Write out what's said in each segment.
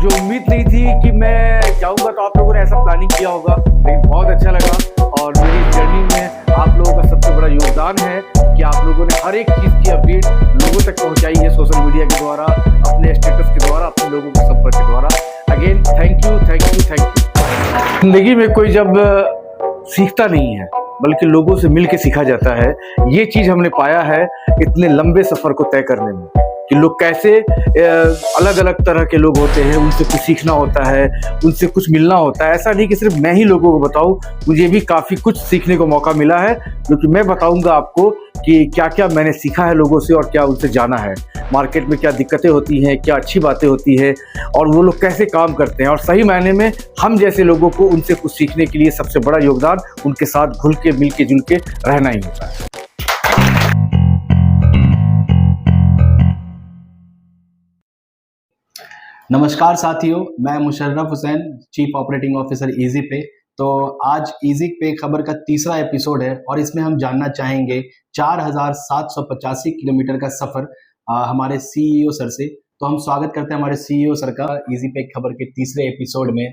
मुझे उम्मीद नहीं थी कि मैं जाऊंगा, तो आप लोगों ने ऐसा प्लानिंग किया होगा, लेकिन बहुत अच्छा लगा। और मेरी जर्नी में आप लोगों का सबसे बड़ा योगदान है कि आप लोगों ने हर एक चीज़ की अपडेट लोगों तक पहुंचाई है, सोशल मीडिया के द्वारा, अपने स्टेटस के द्वारा, अपने लोगों के संपर्क के द्वारा। Again thank you, thank you, thank you. जिंदगी में कोई जब सीखता नहीं है बल्कि लोगों से मिल के सीखा जाता है, ये चीज़ हमने पाया है इतने लंबे सफ़र को तय करने में, कि लोग कैसे अलग अलग तरह के लोग होते हैं, उनसे कुछ सीखना होता है, उनसे कुछ मिलना होता है। ऐसा नहीं कि सिर्फ मैं ही लोगों को बताऊं, मुझे भी काफ़ी कुछ सीखने को मौका मिला है, क्योंकि मैं बताऊंगा आपको कि क्या क्या मैंने सीखा है लोगों से और क्या उनसे जाना है, मार्केट में क्या दिक्कतें होती हैं, क्या अच्छी बातें होती है, और वो लोग कैसे काम करते हैं। और सही मायने में हम जैसे लोगों को उनसे कुछ सीखने के लिए सबसे बड़ा योगदान उनके साथ घुल के मिल के जुल के रहना ही होता है। नमस्कार साथियों, मैं Musharraf Hussain, chief operating officer easy पे। तो आज इजी पे खबर का तीसरा एपिसोड है और इसमें हम जानना चाहेंगे 4785 किलोमीटर का सफ़र हमारे सीईओ सर से। तो हम स्वागत करते हैं हमारे सीईओ सर का इजी पे खबर के तीसरे एपिसोड में।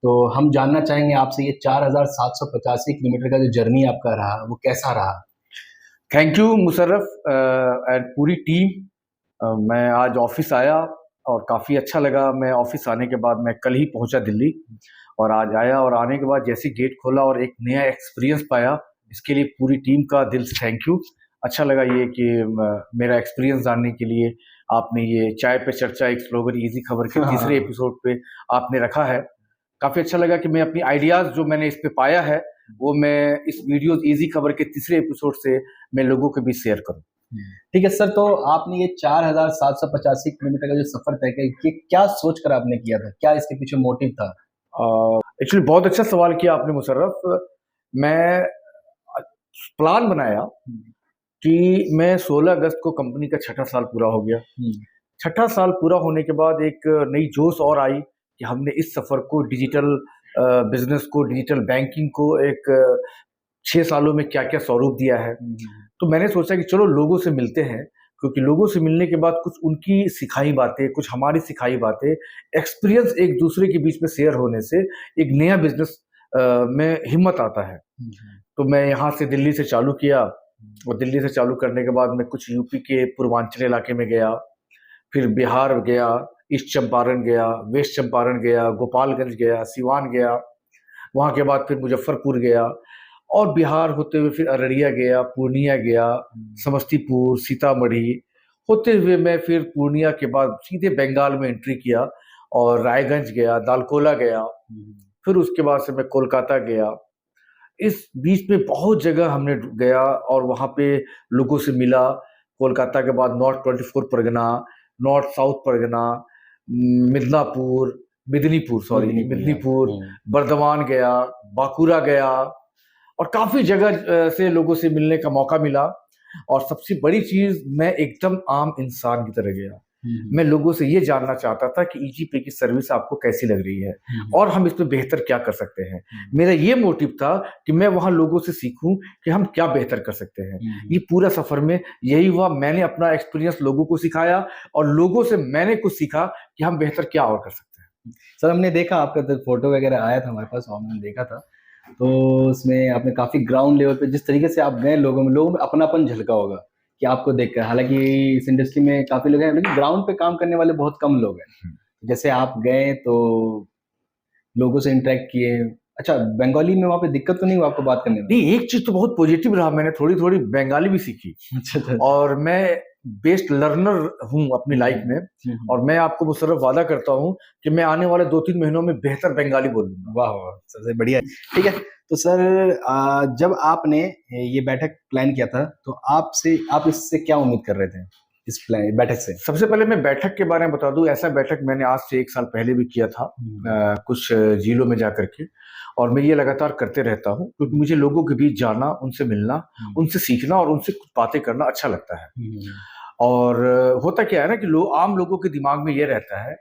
तो हम जानना चाहेंगे आपसे ये 4785 किलोमीटर का जो जर्नी आपका रहा वो कैसा रहा। थैंक यू मुशर्रफ एंड पूरी टीम। मैं आज ऑफिस आया और काफ़ी अच्छा लगा। मैं ऑफिस आने के बाद मैं कल ही पहुंचा दिल्ली और आज आया, और आने के बाद जैसे गेट खोला और एक नया एक्सपीरियंस पाया, इसके लिए पूरी टीम का दिल से थैंक यू। अच्छा लगा ये कि मेरा एक्सपीरियंस जानने के लिए आपने ये चाय पे चर्चा एक स्लोगन इजी खबर के तीसरे एपिसोड पे आपने रखा है। काफ़ी अच्छा लगा कि मैं अपनी आइडियाज़ जो मैंने इस पे पाया है वो मैं इस वीडियो इजी खबर के तीसरे एपिसोड से मैं लोगों के बीच शेयर करूँ। ठीक है सर, तो आपने ये 4785 किलोमीटर का जो सफर तय किया, ये क्या सोचकर आपने किया था, क्या इसके पीछे मोटिव था? एक्चुअली बहुत अच्छा सवाल किया आपने मुशर्रफ। मैं प्लान बनाया कि मैं 16 अगस्त को कंपनी का 6ठा साल पूरा हो गया। 6ठा साल पूरा होने के बाद एक नई जोश और आई कि हमने इस सफ़र को, डिजिटल बिजनेस को, डिजिटल बैंकिंग को एक 6 सालों में क्या क्या स्वरूप दिया है। तो मैंने सोचा कि चलो लोगों से मिलते हैं, क्योंकि लोगों से मिलने के बाद कुछ उनकी सिखाई बातें, कुछ हमारी सिखाई बातें, एक्सपीरियंस एक दूसरे के बीच में शेयर होने से एक नया बिजनेस में हिम्मत आता है। तो मैं यहाँ से दिल्ली से चालू किया, और दिल्ली से चालू करने के बाद मैं कुछ यूपी के पूर्वांचल इलाके में गया, फिर बिहार गया, ईस्ट चंपारण गया, वेस्ट चंपारण गया, गोपालगंज गया, सिवान गया, वहाँ के बाद फिर मुजफ्फरपुर गया, और बिहार होते हुए फिर अररिया गया, पूर्णिया गया, समस्तीपुर, सीतामढ़ी होते हुए मैं फिर पूर्णिया के बाद सीधे बंगाल में एंट्री किया और रायगंज गया, दालकोला गया, फिर उसके बाद से मैं कोलकाता गया। इस बीच में बहुत जगह हमने गया और वहाँ पे लोगों से मिला। कोलकाता के बाद north 24 Pargana, north south Pargana, Midnapore, Bardhaman गया, बांकुरा गया, और काफ़ी जगह से लोगों से मिलने का मौका मिला। और सबसे बड़ी चीज़, मैं एकदम आम इंसान की तरह गया। मैं लोगों से ये जानना चाहता था कि ईजी पे की सर्विस आपको कैसी लग रही है और हम इसमें बेहतर क्या कर सकते हैं। मेरा ये मोटिव था कि मैं वहाँ लोगों से सीखूं कि हम क्या बेहतर कर सकते हैं। ये पूरा सफ़र में यही हुआ, मैंने अपना एक्सपीरियंस लोगों को सिखाया और लोगों से मैंने कुछ सीखा कि हम बेहतर क्या और कर सकते हैं। सर, हमने देखा आपका तो फोटो वगैरह आया था हमारे पास, हमने देखा था, तो उसमें आपने काफ़ी ग्राउंड लेवल पे जिस तरीके से आप गए, लोगों में अपनापन झलका होगा कि आपको देखकर। हालांकि इस इंडस्ट्री में काफ़ी लोग हैं, लेकिन ग्राउंड पे काम करने वाले बहुत कम लोग हैं। जैसे आप गए तो लोगों से इंटरेक्ट किए। अच्छा, बंगाली में वहाँ पे दिक्कत तो नहीं हुआ आपको बात करने में? नहीं, एक चीज़ तो बहुत पॉजिटिव रहा, मैंने थोड़ी थोड़ी बंगाली भी सीखी। अच्छा। और मैं बेस्ट लर्नर हूँ अपनी लाइफ में, और मैं आपको मुशर्रफ वादा करता हूँ कि मैं आने वाले 2-3 महीनों में बेहतर बंगाली बोलूँगा। वाह वाह, सबसे बढ़िया। ठीक है, तो सर जब आपने ये बैठक प्लान किया था तो आप इससे क्या उम्मीद कर रहे थे, इस बैठक से? सबसे पहले मैं बैठक के बारे में बता दूं, ऐसा बैठक मैंने आज से 1 साल पहले भी किया था कुछ जिलों में जाकर के, और मैं ये लगातार करते रहता हूं, क्योंकि मुझे लोगों के बीच जाना, उनसे मिलना, उनसे सीखना और उनसे कुछ बातें करना अच्छा लगता है। और होता क्या है ना कि आम लोगों के दिमाग में ये रहता है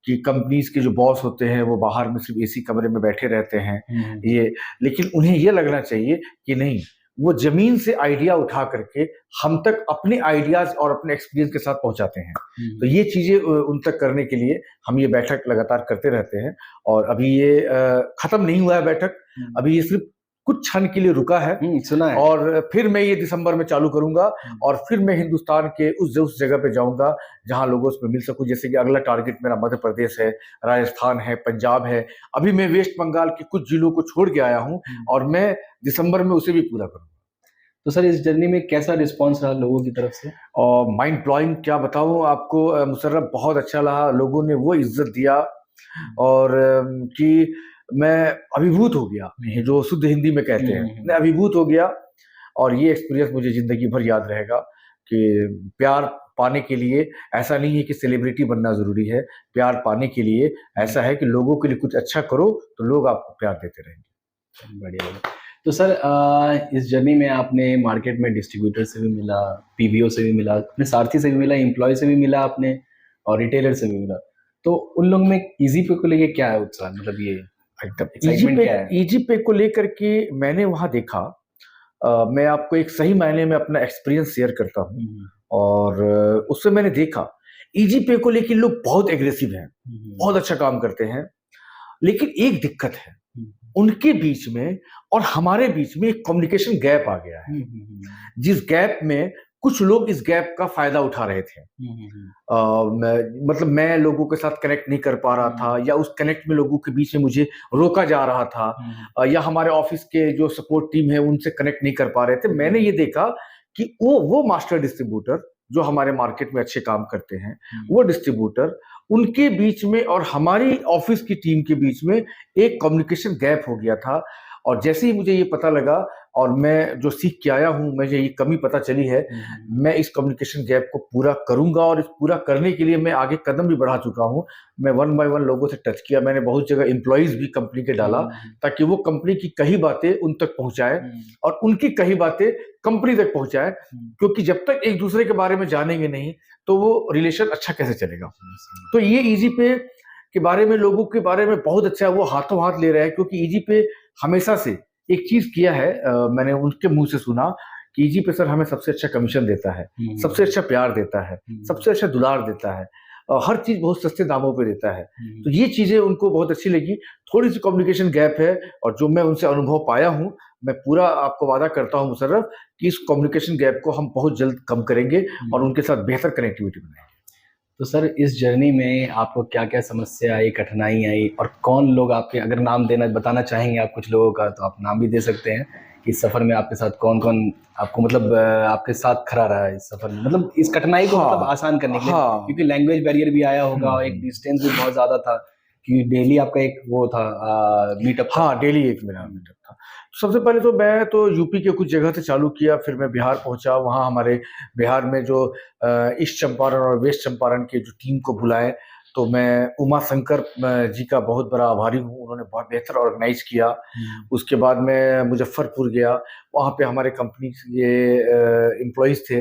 कि कंपनीज के जो बॉस होते हैं वो बाहर में सिर्फ एसी कमरे में बैठे रहते हैं, ये, लेकिन उन्हें ये लगना चाहिए कि नहीं, वो जमीन से आइडिया उठा करके हम तक अपने आइडियाज और अपने एक्सपीरियंस के साथ पहुंचाते हैं। तो ये चीजें उन तक करने के लिए हम ये बैठक लगातार करते रहते हैं। और अभी ये खत्म नहीं हुआ है बैठक, अभी ये सिर्फ कुछ क्षण के लिए रुका है। सुना है। और फिर मैं ये दिसंबर में चालू करूंगा और फिर मैं हिंदुस्तान के उस जगह पे जाऊंगा जहां लोगों से मिल सकूं। जैसे कि अगला टारगेट मेरा मध्य प्रदेश है, राजस्थान है, पंजाब है। अभी मैं वेस्ट बंगाल के कुछ जिलों को छोड़ के आया हूं और मैं दिसंबर में उसे भी पूरा करूंगा। तो सर इस जर्नी में कैसा रिस्पॉन्स रहा लोगों की तरफ से? और माइंड ब्लोइंग, क्या बताऊं आपको मुशर्रफ, बहुत अच्छा रहा। लोगों ने वो इज्जत दिया और कि मैं अभिभूत हो गया, जो शुद्ध हिंदी में कहते हैं, मैं अभिभूत हो गया। और ये एक्सपीरियंस मुझे जिंदगी भर याद रहेगा कि प्यार पाने के लिए ऐसा नहीं है कि सेलिब्रिटी बनना जरूरी है। प्यार पाने के लिए ऐसा है कि लोगों के लिए कुछ अच्छा करो तो लोग आपको प्यार देते रहेंगे। बढ़िया। तो सर इस जर्नी में आपने मार्केट में डिस्ट्रीब्यूटर से भी मिला, पीबीओ से भी मिला, अपने सारथी से भी मिला, एम्प्लॉय से भी मिला आपने, और रिटेलर से भी मिला। तो उन लोगों में इजी पे को लेके क्या है उत्साह, मतलब ये एकदम एक्साइटमेंट क्या है? इजी पे को लेकर के मैंने वहां देखा, मैं आपको एक सही मायने में अपना एक्सपीरियंस शेयर करता हूँ। और उससे मैंने देखा इजी पे को लेकर लोग बहुत एग्रेसिव हैं, बहुत अच्छा काम करते हैं। लेकिन एक दिक्कत है, उनके बीच में और हमारे बीच में एक कम्युनिकेशन गैप आ गया है, जिस गैप में कुछ लोग इस गैप का फायदा उठा रहे थे। मतलब मैं लोगों के साथ कनेक्ट नहीं कर पा रहा था, या उस कनेक्ट में लोगों के बीच में मुझे रोका जा रहा था, या हमारे ऑफिस के जो सपोर्ट टीम है उनसे कनेक्ट नहीं कर पा रहे थे। मैंने ये देखा कि वो मास्टर डिस्ट्रीब्यूटर जो हमारे मार्केट में अच्छे काम करते हैं, वो डिस्ट्रीब्यूटर, उनके बीच में और हमारी ऑफिस की टीम के बीच में एक कम्युनिकेशन गैप हो गया था। और जैसे ही मुझे ये पता लगा और मैं जो सीख के आया हूँ, मुझे ये कमी पता चली है, मैं इस कम्युनिकेशन गैप को पूरा करूंगा। और इस पूरा करने के लिए मैं आगे कदम भी बढ़ा चुका हूँ। मैं 1 बाय 1 लोगों से टच किया, मैंने बहुत जगह एम्प्लॉइज भी कंपनी के डाला ताकि वो कंपनी की कई बातें उन तक पहुंचाए और उनकी कई बातें कंपनी तक पहुंचाए। क्योंकि जब तक एक दूसरे के बारे में जानेंगे नहीं तो वो रिलेशन अच्छा कैसे चलेगा। तो ये इजी पे के बारे में, लोगों के बारे में बहुत अच्छा है, वो हाथों हाथ ले रहा है। क्योंकि इजी पे हमेशा से एक चीज किया है, मैंने उनके मुंह से सुना कि इजी पे सर हमें सबसे अच्छा कमीशन देता है, सबसे अच्छा प्यार देता है, सबसे अच्छा दुलार देता है, हर चीज बहुत सस्ते दामों पे देता है। तो ये चीजें उनको बहुत अच्छी लगी। थोड़ी सी कम्युनिकेशन गैप है और जो मैं उनसे अनुभव पाया हूँ, मैं पूरा आपको वादा करता हूँ मुशर्रफ कि इस कम्युनिकेशन गैप को हम बहुत जल्द कम करेंगे और उनके साथ बेहतर कनेक्टिविटी बनाएंगे। तो सर इस जर्नी में आपको क्या क्या समस्या आई, कठिनाई आई, और कौन लोग आपके, अगर नाम देना बताना चाहेंगे आप कुछ लोगों का तो आप नाम भी दे सकते हैं, कि इस सफर में आपके साथ कौन कौन आपको, मतलब आपके साथ खड़ा रहा है इस सफर में, मतलब इस कठिनाई को मतलब आसान करने के लिए। क्योंकि लैंग्वेज बैरियर भी आया होगा, एक डिस्टेंस भी बहुत ज्यादा था, कि डेली आपका एक वो था मीटअप। हाँ, डेली एक मेरा मीटअप था। सबसे पहले तो मैं तो यूपी के कुछ जगह से चालू किया, फिर मैं बिहार पहुंचा। वहाँ हमारे बिहार में जो ईस्ट चंपारण और वेस्ट चंपारण के जो टीम को बुलाए, तो मैं उमा शंकर जी का बहुत बड़ा आभारी हूँ, उन्होंने बहुत बेहतर ऑर्गेनाइज किया। उसके बाद मैं मुजफ्फरपुर गया, वहाँ पे हमारे कंपनी के एम्प्लॉइज थे,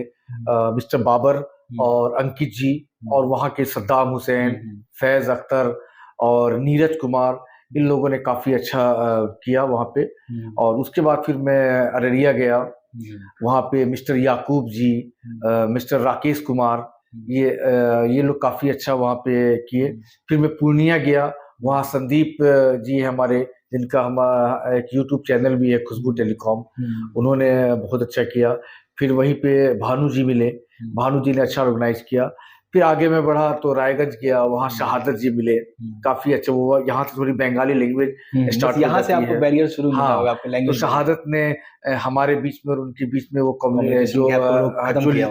मिस्टर बाबर और अंकित जी, और वहाँ के सद्दाम हुसैन, फैज अख्तर और नीरज कुमार, इन लोगों ने काफी अच्छा किया वहाँ पे। और उसके बाद फिर मैं अररिया गया, वहाँ पे मिस्टर याकूब जी, मिस्टर राकेश कुमार, ये लोग काफी अच्छा वहाँ पे किए। फिर मैं पूर्णिया गया, वहाँ संदीप जी हमारे, जिनका हमारा एक यूट्यूब चैनल भी है, खुशबू टेलीकॉम, उन्होंने बहुत अच्छा किया। फिर वहीं पे भानु जी मिले, भानु जी ने अच्छा ऑर्गेनाइज किया। फिर आगे मैं बढ़ा तो रायगंज गया, वहाँ शहादत जी मिले, काफी अच्छे। वो यहाँ से थोड़ी बंगाली लैंग्वेज स्टार्ट, यहाँ से आपको बैरियर शुरू हुआ होगा आपके लैंग्वेज। तो शहादत ने हमारे बीच में और उनके बीच में वो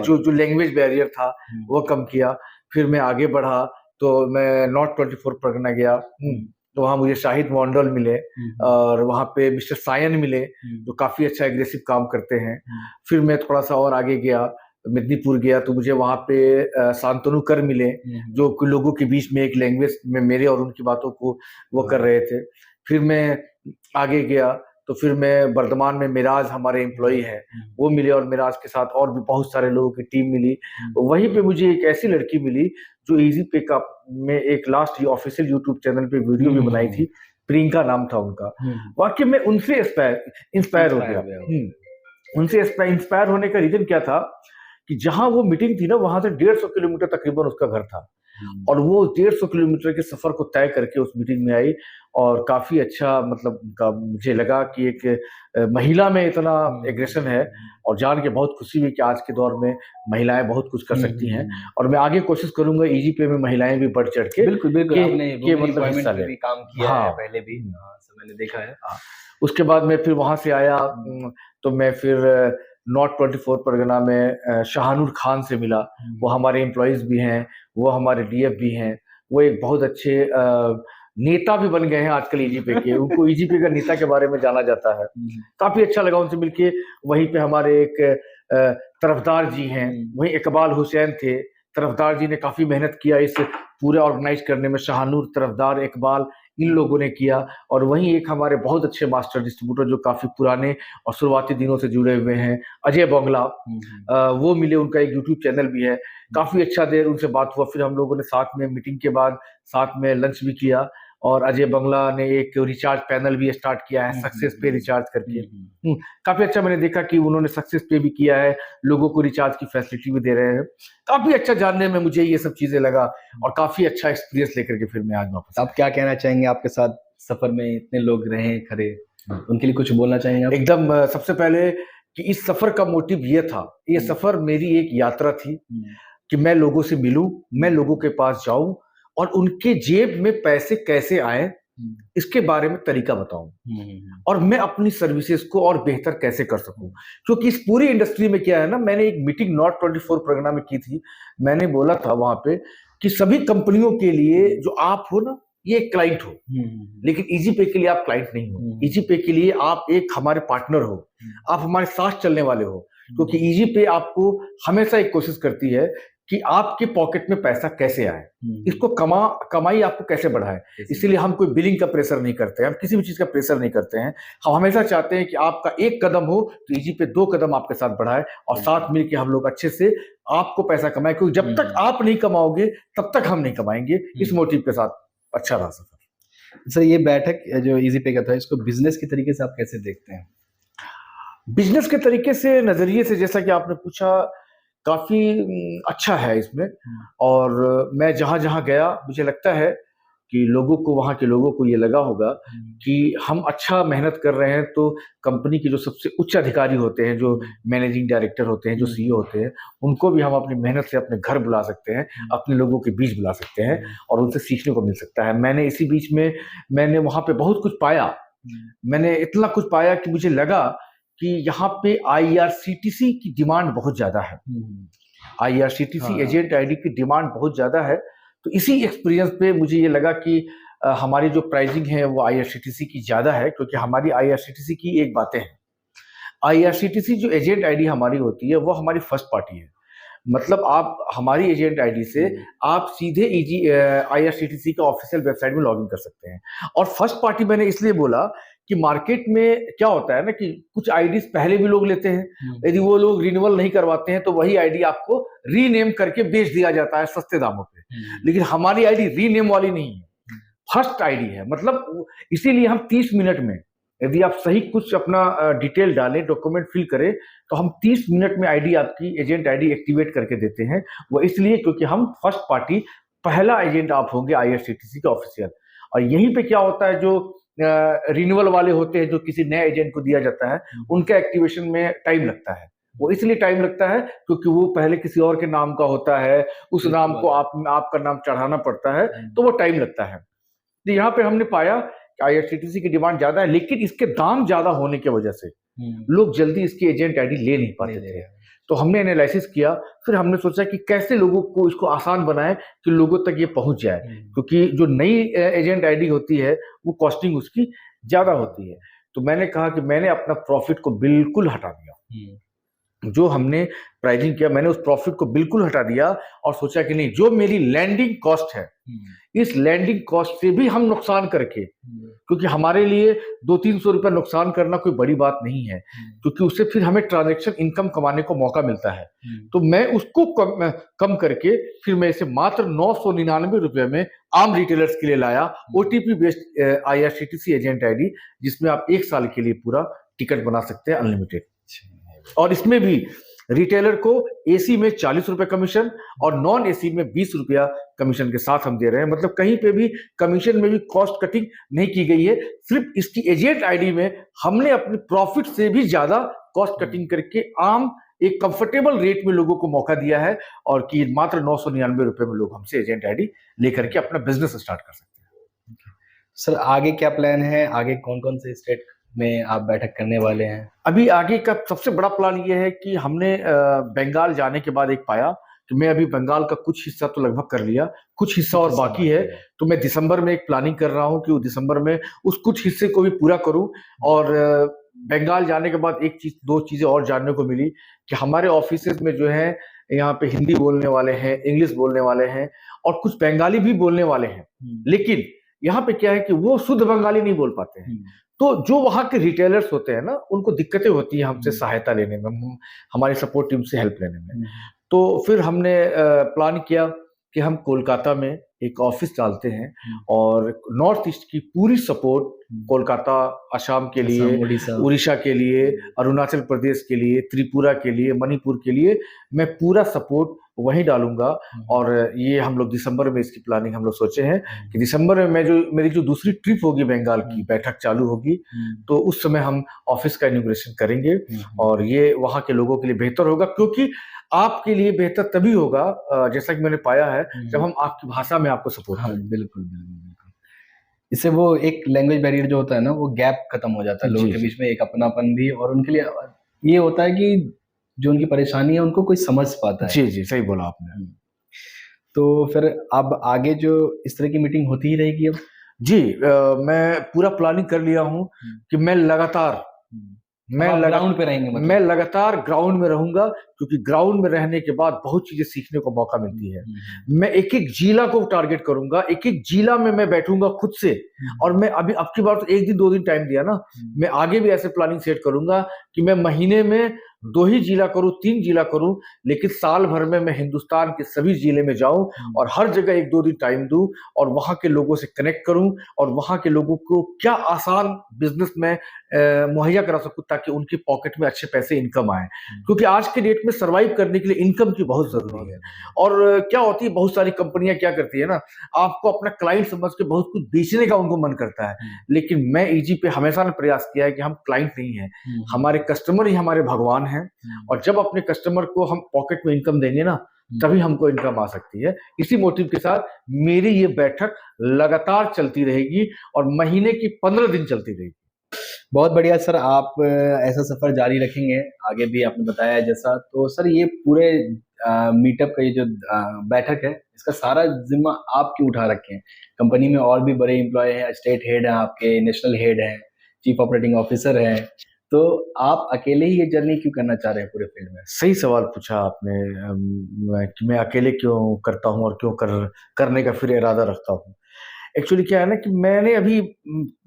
जो लैंग्वेज बैरियर था वो कम किया। फिर मैं आगे बढ़ा तो मैं नॉर्थ 24 परगना गया, तो वहाँ मुझे शाहिद मंडल मिले और वहाँ पे मिस्टर सायन मिले, जो काफी अच्छा एग्रेसिव काम करते हैं। फिर मैं थोड़ा सा और आगे गया, मेदिनीपुर गया, तो मुझे वहाँ पे शांतनु कर मिले, जो लोगों के बीच में एक लैंग्वेज में मेरे और उनकी बातों को वो कर रहे थे। फिर मैं आगे गया तो फिर मैं वर्धमान में मिराज हमारे एम्प्लॉई है, वो मिले, और मिराज के साथ और भी बहुत सारे लोगों की टीम मिली। वहीं पे मुझे एक ऐसी लड़की मिली जो इजी पे का में एक लास्ट ऑफिशियल यूट्यूब चैनल पे वीडियो भी बनाई थी, प्रियंका नाम था उनका। वाकई में उनसे इंस्पायर हो गया। उनसे इंस्पायर होने का रीजन क्या था कि जहां वो मीटिंग थी ना, वहां से 150 किलोमीटर तकरीबन उसका घर था, और वो 150 किलोमीटर के सफर को तय करके उस मीटिंग में आई। और काफी अच्छा, मतलब उनका मुझे लगा कि एक महिला में इतना एग्रेशन है, और जान के बहुत खुशी हुई कि आज के दौर में महिलाएं बहुत कुछ कर सकती हैं। और मैं आगे कोशिश करूंगा ईजीपे में महिलाएं भी बढ़ चढ़ के बिल्कुल बिल्कुल, आपने के वुमेन मतलब हिस्सा एम्पावरमेंट पे लें। भी काम किया है हाँ। पहले भी, सब मैंने देखा है। हाँ। उसके बाद मैं फिर वहां से आया, तो मैं फिर नॉट 24 परगना में शाहनूर खान से मिला। वो हमारे एम्प्लॉयज भी हैं, वो हमारे डीएफ भी हैं, वो एक बहुत अच्छे नेता भी बन गए हैं आजकल ईजीपे के। उनको ईजीपे का नेता के बारे में जाना जाता है। काफी अच्छा लगा उनसे मिलके। वहीं पे हमारे एक तरफदार जी हैं, वहीं इकबाल हुसैन थे। तरफदार जी ने काफी मेहनत किया इस पूरे ऑर्गेनाइज करने में। शाहनूर, तरफदार, इकबाल, इन लोगों ने किया। और वहीं एक हमारे बहुत अच्छे मास्टर डिस्ट्रीब्यूटर जो काफी पुराने और शुरुआती दिनों से जुड़े हुए हैं, अजय बंगला, वो मिले। उनका एक यूट्यूब चैनल भी है। काफी अच्छा देर उनसे बात हुआ। फिर हम लोगों ने साथ में मीटिंग के बाद साथ में लंच भी किया। और अजय बंगला ने एक रिचार्ज पैनल भी स्टार्ट किया है, सक्सेस पे रिचार्ज करके। काफी अच्छा मैंने देखा कि उन्होंने सक्सेस पे भी किया है, लोगों को रिचार्ज की फैसिलिटी भी दे रहे हैं। काफी अच्छा जानने में मुझे ये सब चीजें लगा, और काफी अच्छा एक्सपीरियंस लेकर के फिर मैं आज वापस। आप क्या कहना चाहेंगे, आपके साथ सफर में इतने लोग रहे खड़े, उनके लिए कुछ बोलना चाहेंगे आप? एकदम सबसे पहले कि इस सफर का मोटिव ये था, ये सफर मेरी एक यात्रा थी कि मैं लोगों से मिलूं, मैं लोगों के पास जाऊं, और उनके जेब में पैसे कैसे आए इसके बारे में तरीका बताऊं, और मैं अपनी सर्विसेज को और बेहतर कैसे कर सकूं। क्योंकि इस पूरी इंडस्ट्री में क्या है ना, मैंने एक मीटिंग नॉट 24 परगना में की थी। मैंने बोला था वहां पे कि सभी कंपनियों के लिए जो आप हो ना, ये एक क्लाइंट हो, लेकिन ईजीपे के लिए आप क्लाइंट नहीं हो। ईजीपे के लिए आप एक हमारे पार्टनर हो, आप हमारे साथ चलने वाले हो। क्योंकि ईजीपे आपको हमेशा एक कोशिश करती है कि आपके पॉकेट में पैसा कैसे आए, इसको कमाई आपको कैसे बढ़ाए। इसीलिए हम कोई बिलिंग का प्रेशर नहीं करते हैं, हम किसी भी चीज का प्रेशर नहीं करते हैं। हम हमेशा चाहते हैं कि आपका एक कदम हो तो ईजीपे 2 कदम आपके साथ बढ़ाए, और साथ मिलकर हम लोग अच्छे से आपको पैसा कमाए। क्योंकि जब तक आप नहीं कमाओगे तब तक हम नहीं कमाएंगे। इस मोटिव के साथ अच्छा रहा सफर। सर, ये बैठक जो ईजीपे का था, इसको बिजनेस के तरीके से आप कैसे देखते हैं? बिजनेस के तरीके से, नजरिए से, जैसा कि आपने पूछा, काफी अच्छा है इसमें। और मैं जहां जहां गया, मुझे लगता है कि लोगों को, वहां के लोगों को ये लगा होगा कि हम अच्छा मेहनत कर रहे हैं, तो कंपनी के जो सबसे उच्च अधिकारी होते हैं, जो मैनेजिंग डायरेक्टर होते हैं, जो सीईओ होते हैं, उनको भी हम अपनी मेहनत से अपने घर बुला सकते हैं, अपने लोगों के बीच बुला सकते हैं, और उनसे सीखने को मिल सकता है। मैंने इसी बीच में, मैंने वहां पे बहुत कुछ पाया। मैंने इतना कुछ पाया कि मुझे लगा कि यहाँ पे आईआरसीटीसी की डिमांड बहुत ज्यादा है। आईआरसीटीसी एजेंट आईडी की डिमांड बहुत ज्यादा है। तो इसी एक्सपीरियंस पे मुझे ये लगा कि हमारी जो प्राइसिंग है वो आईआरसीटीसी की ज्यादा है। क्योंकि हमारी आईआरसीटीसी की एक बातें हैं, आईआरसीटीसी जो एजेंट आईडी हमारी होती है वो हमारी फर्स्ट पार्टी है। मतलब आप हमारी एजेंट आईडी से आप सीधे आईआरसीटीसी का ऑफिशियल वेबसाइट में लॉगिन कर सकते हैं। और फर्स्ट पार्टी मैंने इसलिए बोला कि मार्केट में क्या होता है ना कि कुछ आईडीज पहले भी लोग लेते हैं, यदि वो लोग रिन्यूअल नहीं करवाते हैं तो वही आईडी आपको रीनेम करके बेच दिया जाता है सस्ते दामों पे। लेकिन हमारी आईडी रीनेम वाली नहीं है, फर्स्ट आईडी है। मतलब इसीलिए हम 30 मिनट में, यदि आप सही कुछ अपना डिटेल डालें, डॉक्यूमेंट फिल करें, तो हम 30 मिनट में आईडी, आपकी एजेंट आईडी एक्टिवेट करके देते हैं। वो इसलिए क्योंकि हम फर्स्ट पार्टी, पहला एजेंट आप होंगे आईआरसीटीसी का ऑफिशियल। और यहीं पे क्या होता है, जो रिन्यूअल वाले होते हैं, जो किसी नए एजेंट को दिया जाता है, उनका एक्टिवेशन में टाइम लगता है। वो इसलिए टाइम लगता है क्योंकि वो पहले किसी और के नाम का होता है, उस नाम को आपका नाम चढ़ाना पड़ता है, तो वो टाइम लगता है। तो यहाँ पे हमने पाया कि आईआरसीटीसी की डिमांड ज्यादा है, लेकिन इसके दाम ज्यादा होने की वजह से लोग जल्दी इसकी एजेंट आईडी ले नहीं पाते थे। तो हमने एनालिसिस किया, फिर हमने सोचा कि कैसे लोगों को इसको आसान बनाए कि लोगों तक ये पहुंच जाए। क्योंकि जो नई एजेंट आईडी होती है वो कॉस्टिंग उसकी ज्यादा होती है। तो मैंने कहा कि मैंने अपना प्रॉफिट को बिल्कुल हटा दिया। जो हमने प्राइसिंग किया, मैंने उस प्रॉफिट को बिल्कुल हटा दिया और सोचा कि नहीं, जो मेरी लैंडिंग कॉस्ट है, इस लैंडिंग कॉस्ट से भी हम नुकसान करके, क्योंकि हमारे लिए 200-300 रुपया नुकसान करना कोई बड़ी बात नहीं है, क्योंकि उससे फिर हमें ट्रांजैक्शन इनकम कमाने को मौका मिलता है। तो मैं उसको कम करके फिर मैं इसे मात्र 999 रुपये में आम रिटेलर्स के लिए लाया, OTP based IRCTC agent ID, जिसमें आप 1 साल के लिए पूरा टिकट बना सकते हैं, अनलिमिटेड। और इसमें भी रिटेलर को एसी में 40 रुपए कमीशन और नॉन एसी में 20 रुपया कमीशन के साथ हम दे रहे हैं। मतलब कहीं पे भी कमीशन में भी कॉस्ट कटिंग नहीं की गई है, सिर्फ इसकी एजेंट आईडी में हमने अपने प्रॉफिट से भी ज्यादा कॉस्ट कटिंग करके आम एक कंफर्टेबल रेट में लोगों को मौका दिया है, और कि मात्र 999 रुपए में लोग हमसे एजेंट आईडी लेकर के अपना बिजनेस स्टार्ट कर सकते हैं। सर आगे क्या प्लान है, आगे कौन कौन से स्टेट में आप बैठक करने वाले हैं? अभी आगे का सबसे बड़ा प्लान ये है कि हमने बंगाल जाने के बाद एक पाया कि मैं अभी बंगाल का कुछ हिस्सा तो लगभग कर लिया, कुछ हिस्सा और बाकी है। तो मैं दिसंबर में एक प्लानिंग कर रहा हूँ कि वो दिसंबर में उस कुछ हिस्से को भी पूरा करूं। और बंगाल जाने के बाद एक चीज, दो चीजें और जानने को मिली कि हमारे ऑफिसेज में जो है यहाँ पे हिंदी बोलने वाले हैं, इंग्लिश बोलने वाले हैं और कुछ बंगाली भी बोलने वाले हैं। लेकिन यहाँ पे क्या है कि वो शुद्ध बंगाली नहीं बोल पाते हैं। तो जो वहाँ के रिटेलर्स होते हैं ना, उनको दिक्कतें होती हैं हमसे सहायता लेने में, हमारी सपोर्ट टीम से हेल्प लेने में। तो फिर हमने प्लान किया कि हम कोलकाता में एक ऑफिस डालते हैं और नॉर्थ ईस्ट की पूरी सपोर्ट कोलकाता, असम के लिए, उड़ीसा के लिए, अरुणाचल प्रदेश के लिए, त्रिपुरा के लिए, मणिपुर के लिए मैं पूरा सपोर्ट वहीं डालूंगा। और ये हम लोग दिसंबर में इसकी प्लानिंग हम लोग सोचे हैं कि दिसंबर में मेरी जो दूसरी ट्रिप होगी बंगाल की, बैठक चालू होगी, तो उस समय हम ऑफिस का इनॉग्रेशन करेंगे। और ये वहाँ के लोगों के लिए बेहतर होगा, क्योंकि आपके लिए बेहतर तभी होगा, जैसा कि मैंने पाया है, जब हम आपकी भाषा में आपको सपोर्ट करें। बिल्कुल बिल्कुल। इससे वो एक लैंग्वेज बैरियर जो होता है ना, वो गैप खत्म हो जाता है लोगों के बीच में, एक अपनापन भी, और उनके लिए ये होता है कि जो उनकी परेशानी है उनको कोई समझ पाता है। जी जी, सही बोला आपने। तो फिर अब आगे जो इस तरह की मीटिंग होती ही रहेगी अब? जी, मैं पूरा प्लानिंग कर लिया हूँ कि मैं लगातार ग्राउंड पे रहेंगे, मतलब मैं लगातार ग्राउंड में रहूंगा, क्योंकि ग्राउंड में रहने के बाद बहुत चीजें सीखने को मौका मिलती है। मैं एक एक जिला को टारगेट करूंगा, एक एक जिला में मैं बैठूंगा खुद से। और मैं अभी अब की बार तो एक दिन दो दिन टाइम दिया ना, मैं आगे भी ऐसे प्लानिंग सेट करूंगा कि मैं महीने में 2 ही जिला करूं, 3 जिला करूं, लेकिन साल भर में मैं हिंदुस्तान के सभी जिले में जाऊं और हर जगह 1-2 दिन टाइम दूं और वहां के लोगों से कनेक्ट करूं और वहां के लोगों को क्या आसान बिजनेस में मुहैया करा सकूं, ताकि उनके पॉकेट में अच्छे पैसे इनकम आए। क्योंकि आज के डेट में सर्वाइव करने के लिए इनकम की बहुत जरूरी है। और क्या होती है, बहुत सारी कंपनियां क्या करती है ना, आपको अपना क्लाइंट समझ के बहुत कुछ बेचने का उनको मन करता है। लेकिन मैं ईजी पे हमेशा ने प्रयास किया है कि हम क्लाइंट नहीं है, हमारे कस्टमर ही हमारे भगवान हैं। और जब अपने कस्टमर को हम पॉकेट में इनकम देंगे ना, तभी हमको इनकम आ सकती है। इसी मोटिव के साथ मेरी ये बैठक लगातार चलती रहेगी और महीने की 15 दिन चलती रहेगी। बहुत बढ़िया सर, आप ऐसा सफर जारी रखेंगे, आगे भी आपने बताया जैसा। तो सर ये पूरे मीटअप का ये जो बैठक है, इसका सारा जिम्मा आप क्यों उठा रखे हैं? कंपनी में और भी बड़े एम्प्लॉय हैं, स्टेट हेड हैं आपके, नेशनल हेड हैं, चीफ ऑपरेटिंग ऑफिसर हैं, तो आप अकेले ही ये जर्नी क्यों करना चाह रहे हैं पूरे फील्ड में? सही सवाल पूछा आपने कि मैं अकेले क्यों करता हूं और क्यों करने का फिर इरादा रखता हूं। एक्चुअली क्या है ना कि मैंने अभी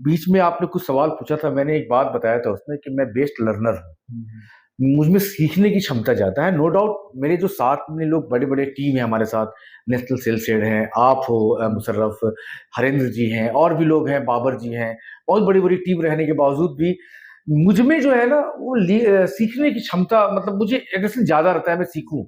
बीच में आपने कुछ सवाल पूछा था, मैंने एक बात बताया था उसमें कि मैं बेस्ट लर्नर हूँ, मुझ में सीखने की क्षमता ज्यादा है। नो डाउट मेरे जो साथ में लोग बड़े बड़े टीम है हमारे साथ, नेशनल सेल्स हेड हैं, आप हो मुशर्रफ, हरेंद्र जी हैं, और भी लोग हैं, बाबर जी हैं, बहुत बड़ी बड़ी टीम रहने के बावजूद भी मुझ में जो है ना वो सीखने की क्षमता, मतलब मुझे एग्रेशन ज्यादा रहता है, मैं सीखूं।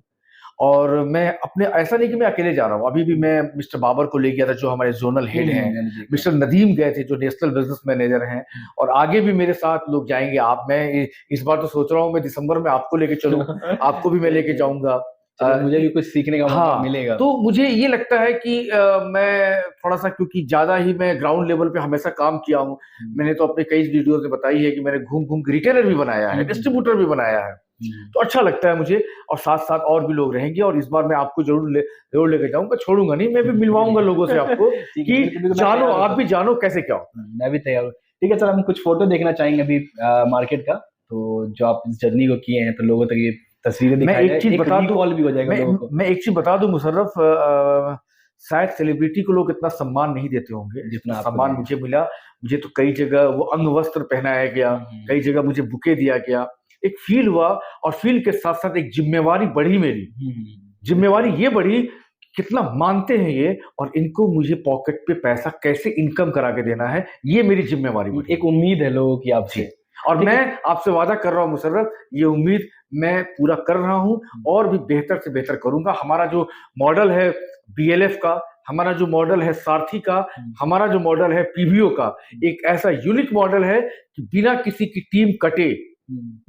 और मैं अपने, ऐसा नहीं कि मैं अकेले जा रहा हूँ, अभी भी मैं मिस्टर बाबर को ले गया था जो हमारे जोनल हेड हैं, मिस्टर नदीम गए थे जो नेशनल बिजनेस मैनेजर हैं, और आगे भी मेरे साथ लोग जाएंगे। आप, मैं इस बार तो सोच रहा हूँ मैं दिसंबर में आपको लेके चलूं, आपको भी मैं लेके जाऊंगा, मुझे भी कुछ सीखने का मौका मिलेगा। तो मुझे ये लगता है कि मैं थोड़ा सा, क्योंकि ज्यादा ही मैं ग्राउंड लेवल पे हमेशा काम किया हूँ, मैंने तो अपने कई वीडियोस में बताई है कि मैंने घूम घूम के रिटेलर भी बनाया है, डिस्ट्रीब्यूटर भी बनाया है, तो अच्छा लगता है मुझे। और साथ साथ और भी लोग रहेंगे, और इस बार मैं आपको जरूर लेके जाऊंगा, छोड़ूंगा नहीं, मैं भी मिलवाऊंगा लोगों से आपको कि जानो, आप भी जानो कैसे क्या हो। मैं भी तैयार हूँ। ठीक है सर, हम कुछ फोटो देखना चाहेंगे अभी मार्केट का, तो जो आप इस जर्नी को किए हैं, तो लोगों तक ये तस्वीरें दिखाई जाए, मैं एक चीज बता दूं, भी हो जाएगा लोगों को। मैं एक चीज बता दूं मुशर्रफ, शायद सेलिब्रिटी को लोग इतना सम्मान नहीं देते होंगे जितना सम्मान मुझे मिला। मुझे तो कई जगह वो अंग वस्त्र पहनाया गया, कई जगह मुझे बुके दिया गया, एक फील हुआ, और फील के साथ साथ एक जिम्मेवारी बढ़ी मेरी। जिम्मेवारी ये बढ़ी, कितना मानते हैं ये, और इनको मुझे पॉकेट पे पैसा कैसे इनकम करा के देना है, ये मेरी जिम्मेवारी बढ़ी। एक उम्मीद है लोगों की आपसे। और मैं आपसे वादा कर रहा हूँ मुशर्रफ, ये उम्मीद मैं पूरा कर रहा हूँ और भी बेहतर से बेहतर करूंगा। हमारा जो मॉडल है BLF का, हमारा जो मॉडल है सारथी का, हमारा जो मॉडल है PBO का, एक ऐसा यूनिक मॉडल है कि बिना किसी की टीम कटे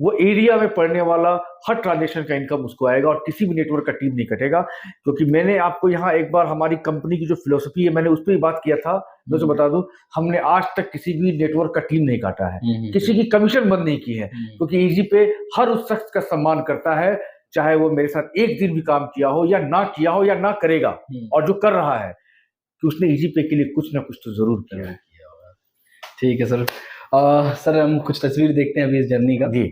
वो एरिया में पड़ने वाला हर ट्रांजेक्शन का इनकम उसको आएगा और किसी भी नेटवर्क का टीम नहीं कटेगा। क्योंकि मैंने आपको यहाँ एक बार हमारी कंपनी की जो फिलोसफी है मैंने उस पर ही बात किया था, मैं तो बता दूं, हमने आज तक किसी भी नेटवर्क का टीम नहीं काटा है, किसी की कमीशन बंद नहीं की है, क्योंकि इजी पे हर उस शख्स का सम्मान करता है, चाहे वो मेरे साथ एक दिन भी काम किया हो या ना किया हो या ना करेगा, और जो कर रहा है कि उसने इजी पे के लिए कुछ ना कुछ तो जरूर किया है। ठीक है सर। सर हम कुछ तस्वीर देखते हैं अभी इस जर्नी का। जी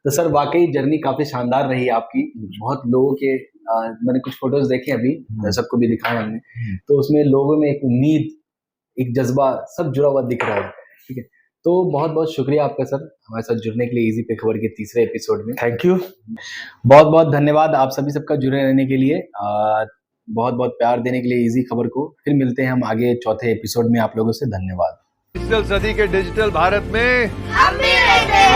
तो सर वाकई जर्नी काफी शानदार रही आपकी। बहुत लोगों के मैंने कुछ फोटोज देखे अभी, सबको भी दिखाए हमने, तो उसमें लोगों में एक उम्मीद, एक जज्बा सब जुड़ा हुआ दिख रहा है। ठीक है, तो बहुत बहुत शुक्रिया आपका सर हमारे साथ जुड़ने के लिए इजी पे खबर के तीसरे एपिसोड में। थैंक यू, बहुत बहुत धन्यवाद आप सभी सबका जुड़े रहने के लिए, बहुत बहुत प्यार देने के लिए इजी खबर को। फिर मिलते हैं हम आगे चौथे एपिसोड में आप लोगों से। धन्यवाद। डिजिटल सदी के डिजिटल भारत में हम भी रहते हैं।